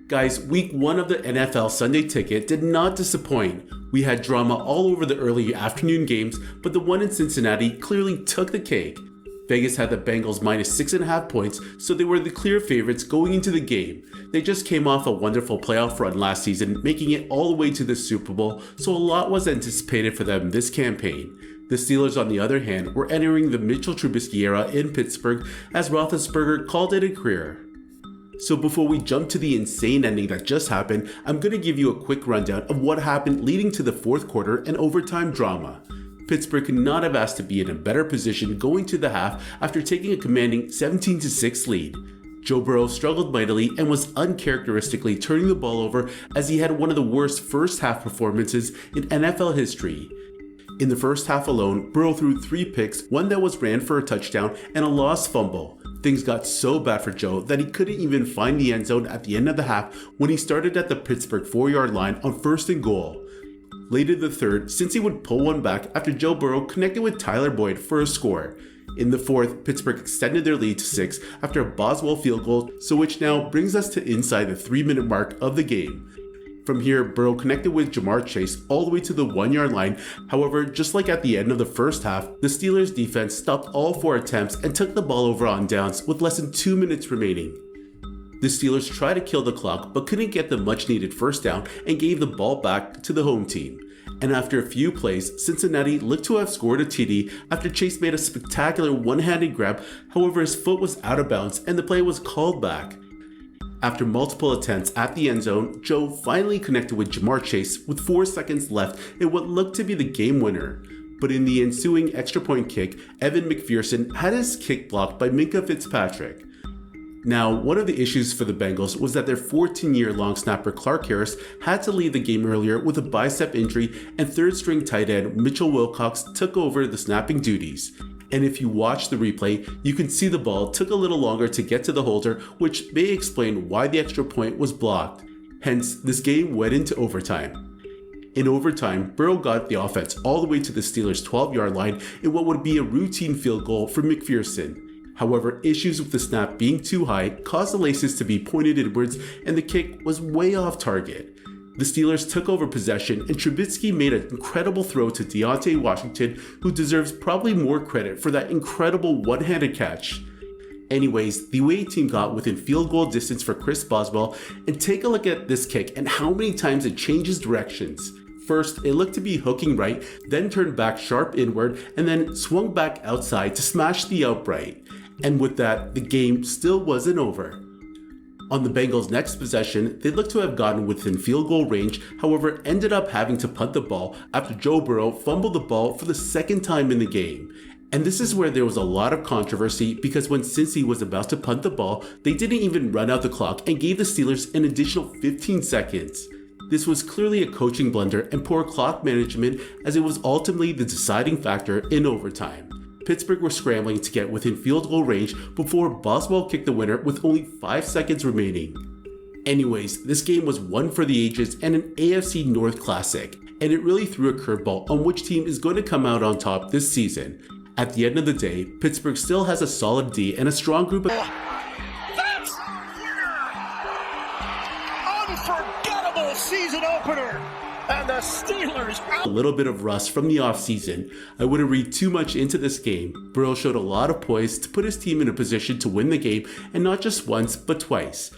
Guys, week 1 of the NFL Sunday Ticket did not disappoint. We had drama all over the early afternoon games, but the one in Cincinnati clearly took the cake. Vegas had the Bengals minus 6.5 points, so they were the clear favorites going into the game. They just came off a wonderful playoff run last season, making it all the way to the Super Bowl, so a lot was anticipated for them this campaign. The Steelers, on the other hand, were entering the Mitchell Trubisky era in Pittsburgh as Roethlisberger called it a career. So before we jump to the insane ending that just happened, I'm going to give you a quick rundown of what happened leading to the fourth quarter and overtime drama. Pittsburgh could not have asked to be in a better position going to the half after taking a commanding 17-6 lead. Joe Burrow struggled mightily and was uncharacteristically turning the ball over as he had one of the worst first half performances in NFL history. In the first half alone, Burrow threw 3 picks, one that was ran for a touchdown, and a lost fumble. Things got so bad for Joe that he couldn't even find the end zone at the end of the half when he started at the Pittsburgh 4-yard line on 1st and goal. Late in the third, Cincy would pull one back after Joe Burrow connected with Tyler Boyd for a score. In the fourth, Pittsburgh extended their lead to 6 after a Boswell field goal, so which now brings us to inside the 3-minute mark of the game. From here, Burrow connected with Jamar Chase all the way to the 1-yard line. However, just like at the end of the first half, the Steelers defense stopped all 4 attempts and took the ball over on downs with less than 2 minutes remaining. The Steelers tried to kill the clock but couldn't get the much needed first down and gave the ball back to the home team. And after a few plays, Cincinnati looked to have scored a TD after Chase made a spectacular one-handed grab. However, his foot was out of bounds and the play was called back. After multiple attempts at the end zone, Joe finally connected with Jamar Chase with 4 seconds left in what looked to be the game winner. But in the ensuing extra point kick, Evan McPherson had his kick blocked by Minkah Fitzpatrick. Now, one of the issues for the Bengals was that their 14-year long snapper Clark Harris had to leave the game earlier with a bicep injury, and third-string tight end Mitchell Wilcox took over the snapping duties. And if you watch the replay, you can see the ball took a little longer to get to the holder, which may explain why the extra point was blocked. Hence, this game went into overtime. In overtime, Burrow got the offense all the way to the Steelers' 12-yard line in what would be a routine field goal for McPherson. However, issues with the snap being too high caused the laces to be pointed inwards and the kick was way off target. The Steelers took over possession and Trubisky made an incredible throw to Deontay Washington, who deserves probably more credit for that incredible one-handed catch. Anyways, the away team got within field goal distance for Chris Boswell, and take a look at this kick and how many times it changes directions. First, it looked to be hooking right, then turned back sharp inward, and then swung back outside to smash the upright. And with that, the game still wasn't over. On the Bengals' next possession, they looked to have gotten within field goal range, however ended up having to punt the ball after Joe Burrow fumbled the ball for the second time in the game. And this is where there was a lot of controversy because when Cincy was about to punt the ball, they didn't even run out the clock and gave the Steelers an additional 15 seconds. This was clearly a coaching blunder and poor clock management, as it was ultimately the deciding factor in overtime. Pittsburgh were scrambling to get within field goal range before Boswell kicked the winner with only 5 seconds remaining. Anyways, this game was one for the ages and an AFC North classic, and it really threw a curveball on which team is going to come out on top this season. At the end of the day, Pittsburgh still has a solid D and a strong group of That's unforgettable season opener. And the Steelers out. A little bit of rust from the offseason. I wouldn't read too much into this game. Burrow showed a lot of poise to put his team in a position to win the game, and not just once, but twice.